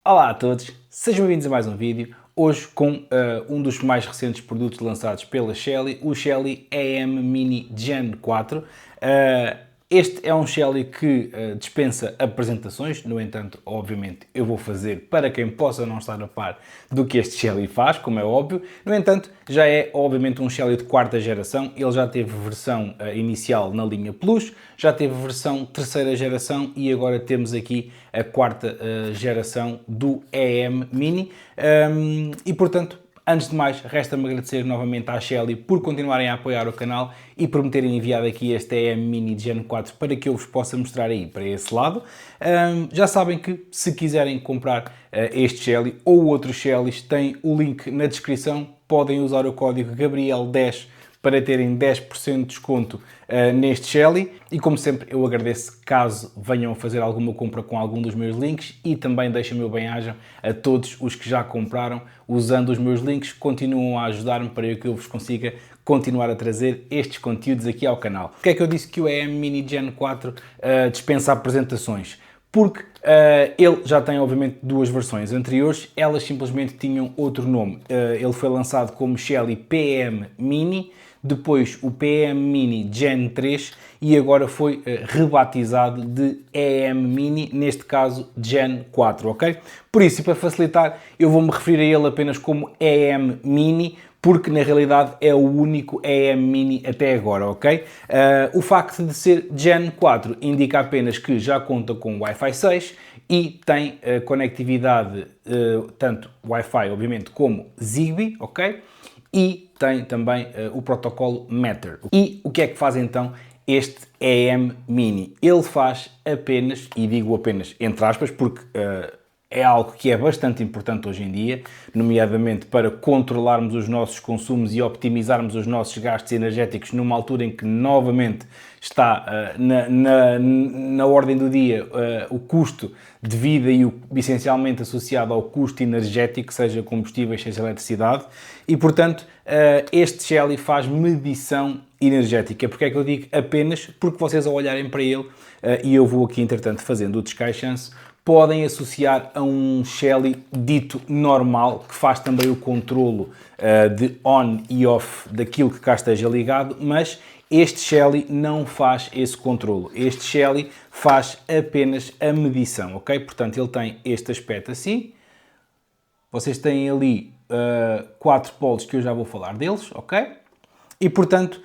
Olá a todos, sejam bem-vindos a mais um vídeo. Hoje com um dos mais recentes produtos lançados pela Shelly, o Shelly AM Mini Gen 4. Este é um Shelly que dispensa apresentações, no entanto, obviamente, eu vou fazer para quem possa não estar a par do que este Shelly faz, como é óbvio. No entanto, já é obviamente um Shelly de quarta geração, ele já teve versão inicial na linha Plus, já teve versão terceira geração e agora temos aqui a quarta geração do AM Mini. E portanto, antes de mais, resta-me agradecer novamente à Shelly por continuarem a apoiar o canal e por me terem enviado aqui este AM Mini Gen 4 para que eu vos possa mostrar aí para esse lado. Já sabem que se quiserem comprar este Shelly ou outros Shellys, tem o link na descrição, podem usar o código Gabriel10 para terem 10% de desconto neste Shelly. E como sempre, eu agradeço caso venham a fazer alguma compra com algum dos meus links e também deixo o meu bem-aja a todos os que já compraram usando os meus links, continuam a ajudar-me para que eu vos consiga continuar a trazer estes conteúdos aqui ao canal. Porque é que eu disse que o AM Mini Gen 4 dispensa apresentações? Porque ele já tem, obviamente, duas versões anteriores, elas simplesmente tinham outro nome. Ele foi lançado como Shelly PM Mini, depois o PM Mini Gen 3 e agora foi rebatizado de AM Mini, neste caso Gen 4, ok? Por isso, e para facilitar, eu vou-me referir a ele apenas como AM Mini, porque na realidade é o único AM Mini até agora, ok? O facto de ser Gen 4 indica apenas que já conta com Wi-Fi 6 e tem conectividade tanto Wi-Fi, obviamente, como Zigbee, ok? E tem também o protocolo Matter. E o que é que faz então este AM Mini? Ele faz apenas, e digo apenas entre aspas, porque é algo que é bastante importante hoje em dia, nomeadamente para controlarmos os nossos consumos e optimizarmos os nossos gastos energéticos numa altura em que novamente está na ordem do dia o custo de vida e essencialmente associado ao custo energético, seja combustíveis, seja eletricidade, e portanto este Shelly faz medição energética. Porque é que eu digo apenas? Porque vocês ao olharem para ele, e eu vou aqui entretanto fazendo o descaixanço, podem associar a um Shelly dito normal, que faz também o controlo de on e off daquilo que cá esteja ligado, mas este Shelly não faz esse controlo. Este Shelly faz apenas a medição, ok? Portanto, ele tem este aspecto assim. Vocês têm ali 4 polos que eu já vou falar deles, ok? E, portanto,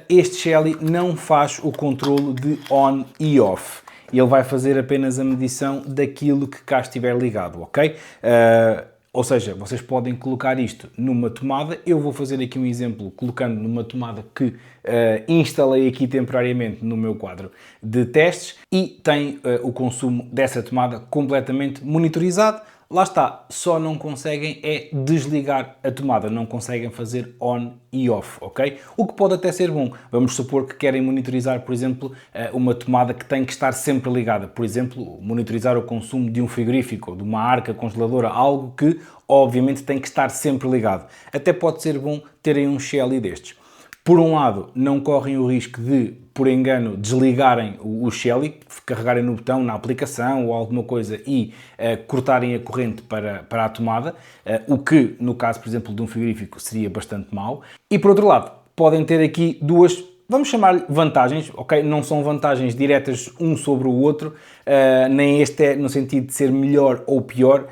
este Shelly não faz o controlo de on e off. Ele vai fazer apenas a medição daquilo que cá estiver ligado, ok? Ou seja, vocês podem colocar isto numa tomada. Eu vou fazer aqui um exemplo colocando numa tomada que instalei aqui temporariamente no meu quadro de testes e tem o consumo dessa tomada completamente monitorizado. Lá está, só não conseguem é desligar a tomada, não conseguem fazer on e off, ok? O que pode até ser bom. Vamos supor que querem monitorizar, por exemplo, uma tomada que tem que estar sempre ligada. Por exemplo, monitorizar o consumo de um frigorífico, de uma arca congeladora, algo que, obviamente, tem que estar sempre ligado. Até pode ser bom terem um Shelly destes. Por um lado, não correm o risco de, por engano, desligarem o Shelly, carregarem no botão, na aplicação ou alguma coisa e cortarem a corrente para a tomada, o que, no caso, por exemplo, de um frigorífico, seria bastante mau. E, por outro lado, podem ter aqui duas, vamos chamar-lhe vantagens, ok? Não são vantagens diretas um sobre o outro, nem este é no sentido de ser melhor ou pior,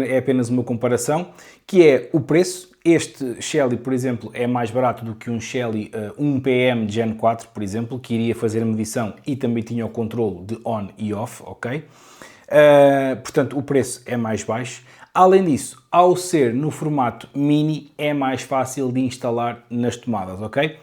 é apenas uma comparação, que é o preço. Este Shelly, por exemplo, é mais barato do que um Shelly 1PM Gen 4, por exemplo, que iria fazer a medição e também tinha o controle de on e off, ok? Portanto, o preço é mais baixo. Além disso, ao ser no formato mini, é mais fácil de instalar nas tomadas, ok?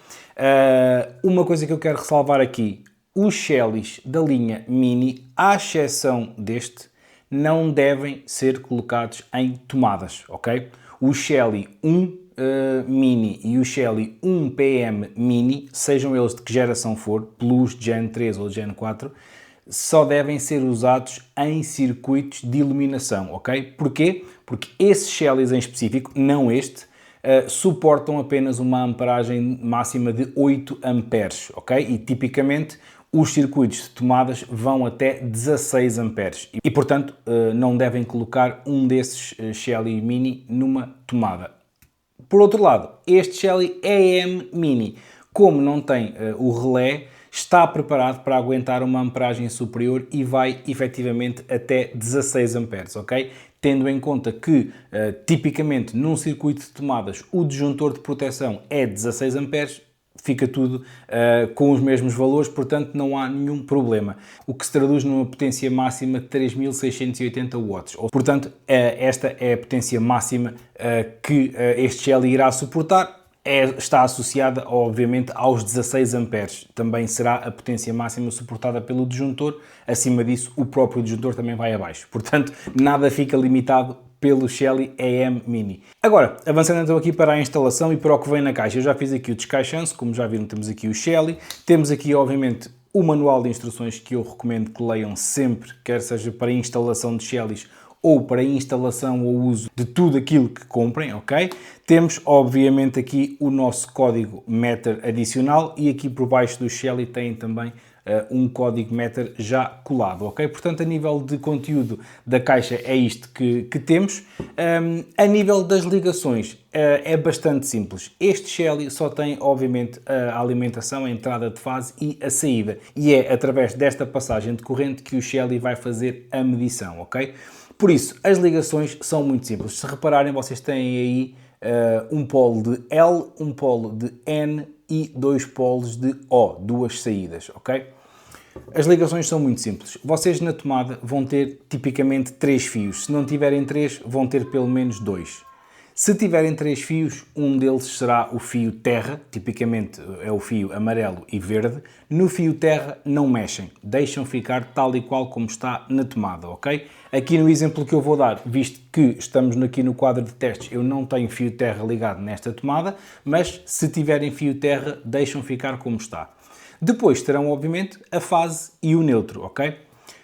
Uma coisa que eu quero ressalvar aqui, os Shellys da linha mini, à exceção deste, não devem ser colocados em tomadas, ok? O Shelly 1 Mini e o Shelly 1 PM Mini, sejam eles de que geração for, Plus, Gen 3 ou Gen 4, só devem ser usados em circuitos de iluminação, ok? Porquê? Porque esses Shellys em específico, não este, suportam apenas uma amperagem máxima de 8 amperes, ok? E tipicamente os circuitos de tomadas vão até 16 amperes e portanto, não devem colocar um desses Shelly Mini numa tomada. Por outro lado, este Shelly AM Mini, como não tem o relé, está preparado para aguentar uma amperagem superior e vai efetivamente até 16 amperes, ok? Tendo em conta que, tipicamente, num circuito de tomadas, o disjuntor de proteção é 16 amperes, fica tudo com os mesmos valores, portanto não há nenhum problema. O que se traduz numa potência máxima de 3680 watts. Portanto, esta é a potência máxima que este Shelly irá suportar. Está associada, obviamente, aos 16 amperes. Também será a potência máxima suportada pelo disjuntor. Acima disso, o próprio disjuntor também vai abaixo. Portanto, nada fica limitado pelo Shelly AM Mini. Agora, avançando então aqui para a instalação e para o que vem na caixa. Eu já fiz aqui o descaixanço, como já viram, temos aqui o Shelly. Temos aqui, obviamente, o manual de instruções que eu recomendo que leiam sempre, quer seja para a instalação de Shellys ou para a instalação ou uso de tudo aquilo que comprem, ok? Temos, obviamente, aqui o nosso código Meter adicional e aqui por baixo do Shelly tem também um código Meter já colado, ok? Portanto, a nível de conteúdo da caixa é isto que temos. A nível das ligações é bastante simples. Este Shelly só tem, obviamente, a alimentação, a entrada de fase e a saída. E é através desta passagem de corrente que o Shelly vai fazer a medição, ok? Por isso, as ligações são muito simples. Se repararem, vocês têm aí um polo de L, um polo de N e dois polos de O, duas saídas, ok? As ligações são muito simples. Vocês na tomada vão ter tipicamente 3 fios. Se não tiverem 3, vão ter pelo menos 2. Se tiverem 3 fios, um deles será o fio terra, tipicamente é o fio amarelo e verde. No fio terra não mexem, deixam ficar tal e qual como está na tomada, ok? Aqui no exemplo que eu vou dar, visto que estamos aqui no quadro de testes, eu não tenho fio terra ligado nesta tomada, mas se tiverem fio terra, deixam ficar como está. Depois terão, obviamente, a fase e o neutro, ok?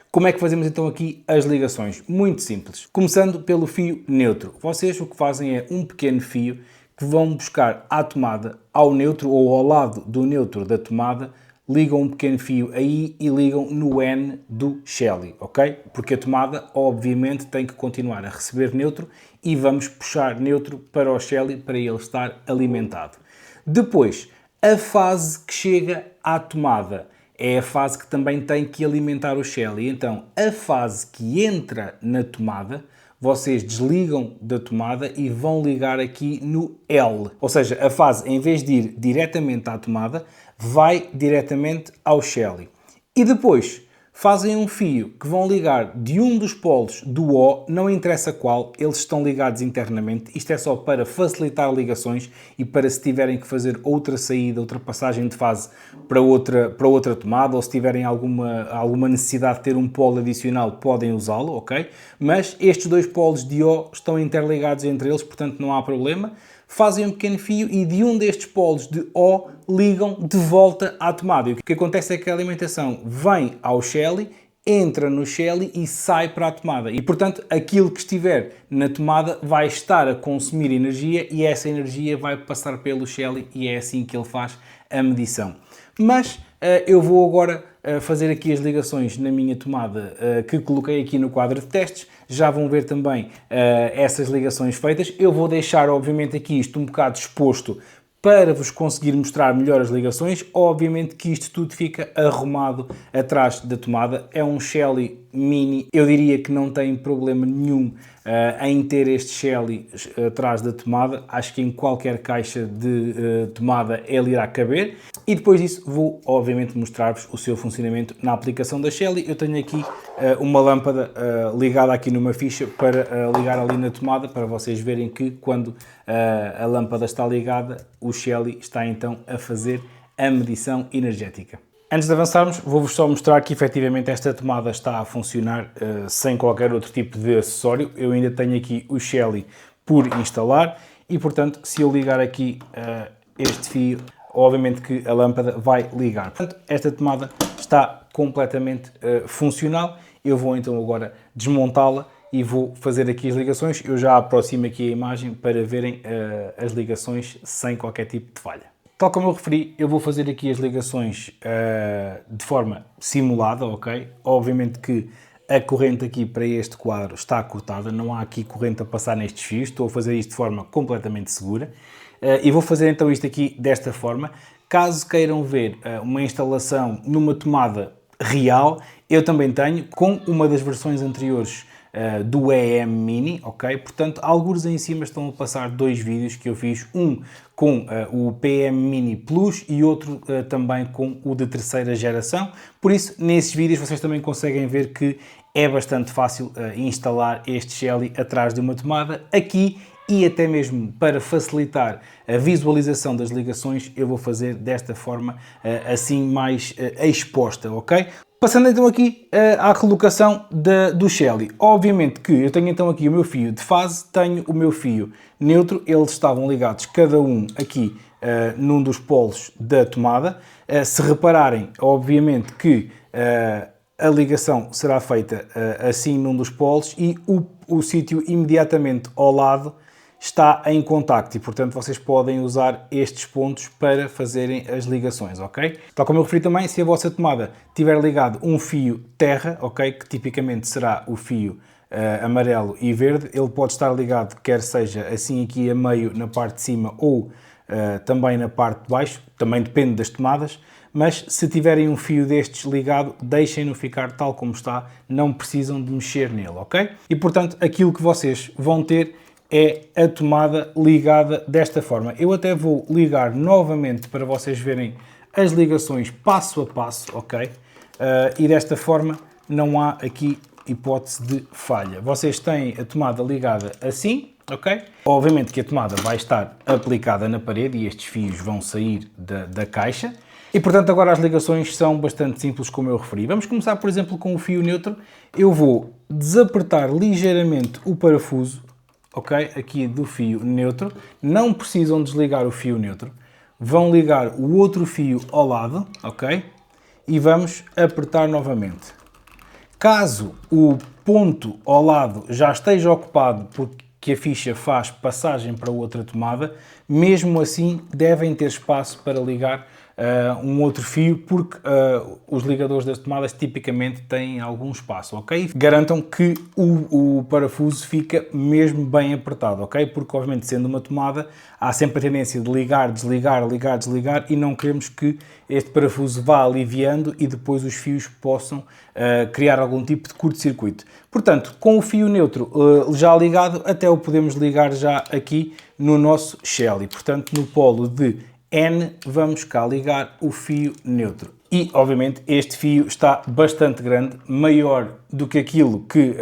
Como é que fazemos então aqui as ligações? Muito simples. Começando pelo fio neutro. Vocês o que fazem é um pequeno fio que vão buscar à tomada, ao neutro ou ao lado do neutro da tomada, ligam um pequeno fio aí e ligam no N do Shelly, ok? Porque a tomada, obviamente, tem que continuar a receber neutro e vamos puxar neutro para o Shelly para ele estar alimentado. Depois, a fase que chega à tomada é a fase que também tem que alimentar o Shelly. Então, a fase que entra na tomada, vocês desligam da tomada e vão ligar aqui no L. Ou seja, a fase, em vez de ir diretamente à tomada, vai diretamente ao Shelly. E depois, fazem um fio que vão ligar de um dos polos do O, não interessa qual, eles estão ligados internamente. Isto é só para facilitar ligações e para se tiverem que fazer outra saída, outra passagem de fase para outra tomada, ou se tiverem alguma necessidade de ter um polo adicional, podem usá-lo, ok? Mas estes dois polos de O estão interligados entre eles, portanto não há problema. Fazem um pequeno fio e de um destes polos de O ligam de volta à tomada. E o que acontece é que a alimentação vem ao Shelly, entra no Shelly e sai para a tomada. E, portanto, aquilo que estiver na tomada vai estar a consumir energia e essa energia vai passar pelo Shelly e é assim que ele faz a medição. Mas eu vou agora fazer aqui as ligações na minha tomada que coloquei aqui no quadro de testes. Já vão ver também essas ligações feitas. Eu vou deixar, obviamente, aqui isto um bocado exposto para vos conseguir mostrar melhor as ligações. Obviamente que isto tudo fica arrumado atrás da tomada. É um Shelly Mini. Eu diria que não tem problema nenhum em ter este Shelly atrás da tomada. Acho que em qualquer caixa de tomada ele irá caber. E depois disso vou, obviamente, mostrar-vos o seu funcionamento na aplicação da Shelly. Eu tenho aqui uma lâmpada ligada aqui numa ficha para ligar ali na tomada, para vocês verem que quando a lâmpada está ligada, o Shelly está então a fazer a medição energética. Antes de avançarmos, vou-vos só mostrar que efetivamente esta tomada está a funcionar sem qualquer outro tipo de acessório. Eu ainda tenho aqui o Shelly por instalar e, portanto, se eu ligar aqui este fio, obviamente que a lâmpada vai ligar. Portanto, esta tomada está completamente funcional. Eu vou então agora desmontá-la e vou fazer aqui as ligações. Eu já aproximo aqui a imagem para verem as ligações sem qualquer tipo de falha. Tal como eu referi, eu vou fazer aqui as ligações de forma simulada, ok? Obviamente que a corrente aqui para este quadro está cortada, não há aqui corrente a passar nestes fios, estou a fazer isto de forma completamente segura. E vou fazer então isto aqui desta forma. Caso queiram ver uma instalação numa tomada real, eu também tenho, com uma das versões anteriores do EM Mini, ok? Portanto, alguns em cima estão a passar dois vídeos que eu fiz, um com o PM Mini Plus e outro também com o de terceira geração. Por isso, nesses vídeos vocês também conseguem ver que é bastante fácil instalar este Shelly atrás de uma tomada. Aqui, e até mesmo para facilitar a visualização das ligações, eu vou fazer desta forma assim mais exposta, ok? Passando então aqui à colocação do Shelly. Obviamente que eu tenho então aqui o meu fio de fase, tenho o meu fio neutro, eles estavam ligados cada um aqui num dos polos da tomada. Se repararem, obviamente que a ligação será feita assim num dos polos e o sítio imediatamente ao lado está em contacto e, portanto, vocês podem usar estes pontos para fazerem as ligações, ok? Tal como eu referi também, se a vossa tomada tiver ligado um fio terra, ok? Que tipicamente será o fio amarelo e verde, ele pode estar ligado, quer seja assim aqui a meio na parte de cima ou também na parte de baixo, também depende das tomadas, mas se tiverem um fio destes ligado, deixem-no ficar tal como está, não precisam de mexer nele, ok? E, portanto, aquilo que vocês vão ter é a tomada ligada desta forma. Eu até vou ligar novamente para vocês verem as ligações passo a passo, ok? E desta forma não há aqui hipótese de falha. Vocês têm a tomada ligada assim, ok? Obviamente que a tomada vai estar aplicada na parede e estes fios vão sair da caixa. E, portanto, agora as ligações são bastante simples, como eu referi. Vamos começar, por exemplo, com o fio neutro. Eu vou desapertar ligeiramente o parafuso, ok? Aqui do fio neutro. Não precisam desligar o fio neutro. Vão ligar o outro fio ao lado, ok? E vamos apertar novamente. Caso o ponto ao lado já esteja ocupado porque a ficha faz passagem para outra tomada, mesmo assim devem ter espaço para ligar um outro fio, porque os ligadores das tomadas tipicamente têm algum espaço, ok? Garantam que o parafuso fica mesmo bem apertado, ok? Porque, obviamente, sendo uma tomada, há sempre a tendência de ligar, desligar, ligar, desligar e não queremos que este parafuso vá aliviando e depois os fios possam criar algum tipo de curto-circuito. Portanto, com o fio neutro já ligado, até o podemos ligar já aqui no nosso Shelly. Portanto, no polo de N, vamos cá ligar o fio neutro. E, obviamente, este fio está bastante grande, maior do que aquilo que,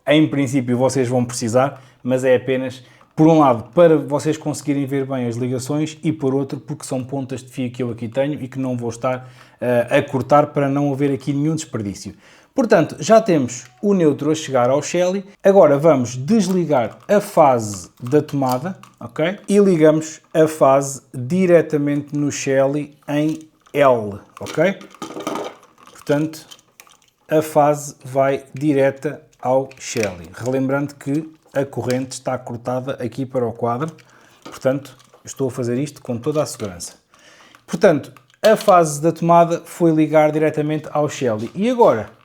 em princípio, vocês vão precisar, mas é apenas, por um lado, para vocês conseguirem ver bem as ligações e, por outro, porque são pontas de fio que eu aqui tenho e que não vou estar a cortar para não haver aqui nenhum desperdício. Portanto, já temos o neutro a chegar ao Shelly. Agora vamos desligar a fase da tomada, ok? E ligamos a fase diretamente no Shelly em L, ok? Portanto, a fase vai direta ao Shelly. Relembrando que a corrente está cortada aqui para o quadro, portanto, estou a fazer isto com toda a segurança. Portanto, a fase da tomada foi ligar diretamente ao Shelly. E agora,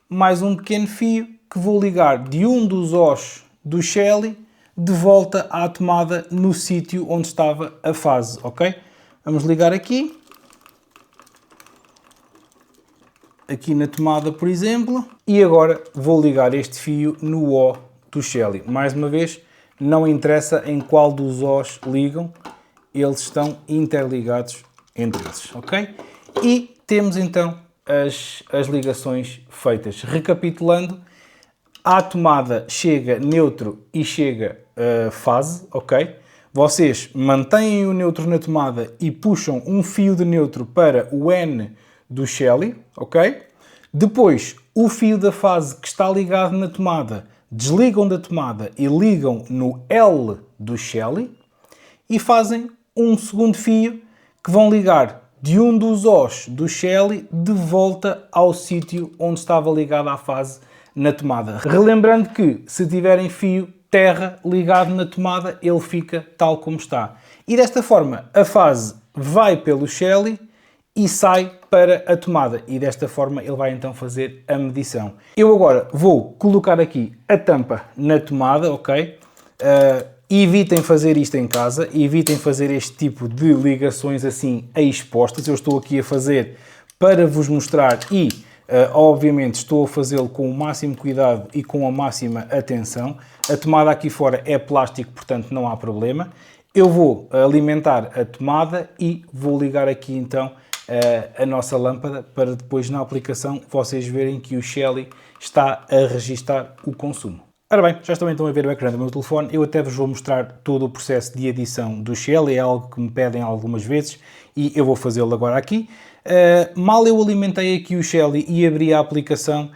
mais um pequeno fio que vou ligar de um dos Os do Shelly de volta à tomada no sítio onde estava a fase, ok? Vamos ligar aqui. Aqui na tomada, por exemplo. E agora vou ligar este fio no O do Shelly. Mais uma vez, não interessa em qual dos Os ligam, eles estão interligados entre eles, ok? E temos então as ligações feitas. Recapitulando, à tomada chega neutro e chega fase, ok? Vocês mantêm o neutro na tomada e puxam um fio de neutro para o N do Shelly, ok? Depois, o fio da fase que está ligado na tomada, desligam da tomada e ligam no L do Shelly e fazem um segundo fio que vão ligar de um dos Os do Shelly de volta ao sítio onde estava ligada a fase na tomada. Relembrando que se tiverem fio terra ligado na tomada, ele fica tal como está. E desta forma a fase vai pelo Shelly e sai para a tomada. E desta forma ele vai então fazer a medição. Eu agora vou colocar aqui a tampa na tomada, ok? Evitem fazer isto em casa, evitem fazer este tipo de ligações assim expostas. Eu estou aqui a fazer para vos mostrar e, obviamente, estou a fazê-lo com o máximo cuidado e com a máxima atenção. A tomada aqui fora é plástico, portanto não há problema. Eu vou alimentar a tomada e vou ligar aqui então a nossa lâmpada para depois na aplicação vocês verem que o Shelly está a registar o consumo. Ora bem, já estão então a ver o ecrã do meu telefone. Eu até vos vou mostrar todo o processo de adição do Shelly, é algo que me pedem algumas vezes e eu vou fazê-lo agora aqui. Mal eu alimentei aqui o Shelly e abri a aplicação,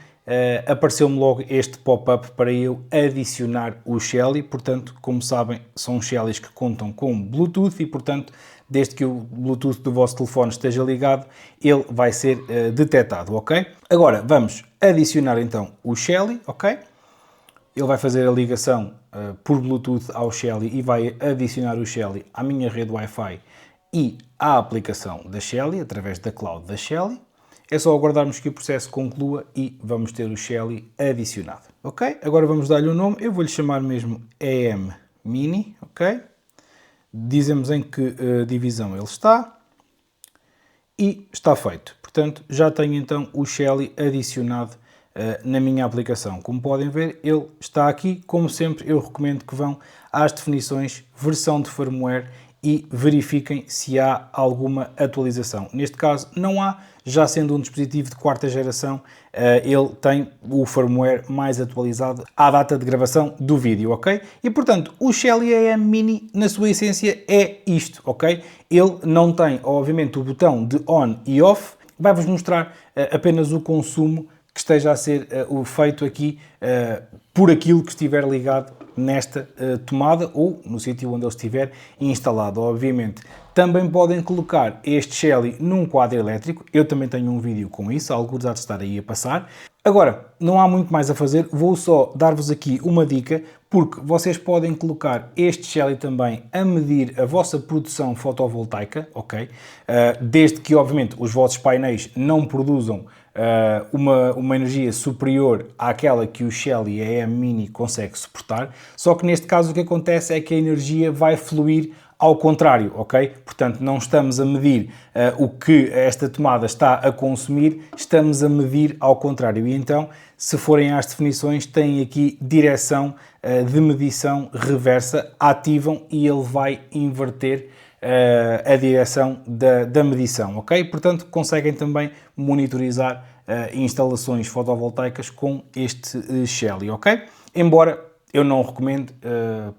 apareceu-me logo este pop-up para eu adicionar o Shelly. Portanto, como sabem, são Shellys que contam com Bluetooth e, portanto, desde que o Bluetooth do vosso telefone esteja ligado, ele vai ser detectado, ok? Agora, vamos adicionar então o Shelly, ok? Ele vai fazer a ligação por Bluetooth ao Shelly e vai adicionar o Shelly à minha rede Wi-Fi e à aplicação da Shelly, através da cloud da Shelly. É só aguardarmos que o processo conclua e vamos ter o Shelly adicionado, ok? Agora vamos dar-lhe um nome, eu vou-lhe chamar mesmo AM Mini, ok? Dizemos em que divisão ele está e está feito. Portanto, já tenho então o Shelly adicionado na minha aplicação. Como podem ver, ele está aqui. Como sempre, eu recomendo que vão às definições, versão de firmware e verifiquem se há alguma atualização. Neste caso, não há, já sendo um dispositivo de quarta geração, ele tem o firmware mais atualizado à data de gravação do vídeo, ok? E, portanto, o Shelly AM Mini, na sua essência, é isto, ok? Ele não tem, obviamente, o botão de on e off, vai-vos mostrar apenas o consumo que esteja a ser feito aqui por aquilo que estiver ligado nesta tomada ou no sítio onde ele estiver instalado. Obviamente, também podem colocar este Shelly num quadro elétrico. Eu também tenho um vídeo com isso, alguns há de estar aí a passar. Agora, não há muito mais a fazer, vou só dar-vos aqui uma dica, porque vocês podem colocar este Shelly também a medir a vossa produção fotovoltaica, ok? Desde que, obviamente, os vossos painéis não produzam uma energia superior àquela que o Shelly AM Mini consegue suportar, só que neste caso o que acontece é que a energia vai fluir ao contrário, ok? Portanto, não estamos a medir o que esta tomada está a consumir, estamos a medir ao contrário. E então, se forem às definições, têm aqui direção de medição reversa, ativam e ele vai inverter a direção da medição, ok? Portanto, conseguem também monitorizar instalações fotovoltaicas com este Shelly, ok? Embora eu não recomendo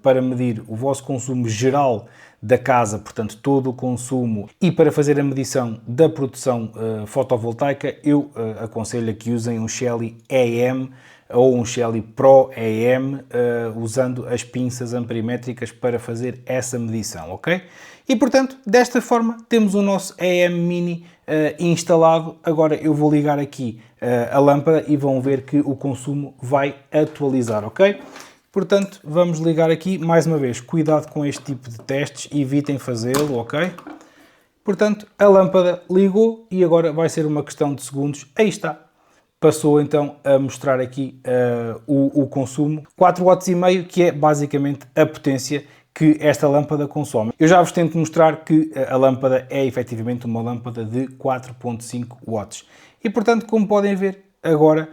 para medir o vosso consumo geral da casa, portanto todo o consumo, e para fazer a medição da produção fotovoltaica, eu aconselho que usem um Shelly AM ou um Shelly Pro AM, usando as pinças amperimétricas para fazer essa medição, ok? E portanto, desta forma, temos o nosso AM Mini instalado. Agora eu vou ligar aqui a lâmpada e vão ver que o consumo vai atualizar, ok? Portanto, vamos ligar aqui, mais uma vez, cuidado com este tipo de testes, evitem fazê-lo, ok? Portanto, a lâmpada ligou e agora vai ser uma questão de segundos. Aí está. Passou então a mostrar aqui o consumo. 4,5 watts, que é basicamente a potência que esta lâmpada consome. Eu já vos tento mostrar que a lâmpada é efetivamente uma lâmpada de 4,5 watts. E portanto, como podem ver, agora,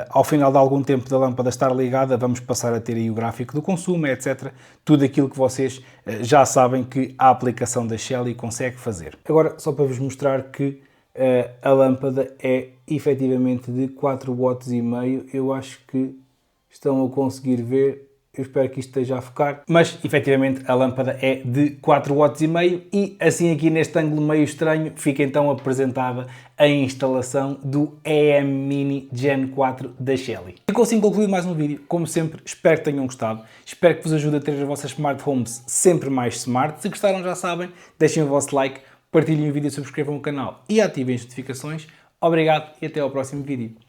ao final de algum tempo da lâmpada estar ligada, vamos passar a ter aí o gráfico do consumo, etc. Tudo aquilo que vocês já sabem que a aplicação da Shelly consegue fazer. Agora, só para vos mostrar que a lâmpada é efetivamente de 4,5 watts. Eu acho que estão a conseguir ver. Eu espero que isto esteja a focar, mas efetivamente a lâmpada é de 4,5 watts e assim aqui neste ângulo meio estranho fica então apresentada a instalação do AM Mini Gen 4 da Shelly. Ficou assim concluído mais um vídeo. Como sempre, espero que tenham gostado, espero que vos ajude a ter as vossas smart homes sempre mais smart. Se gostaram, já sabem, deixem o vosso like, partilhem o vídeo, subscrevam o canal e ativem as notificações. Obrigado e até ao próximo vídeo.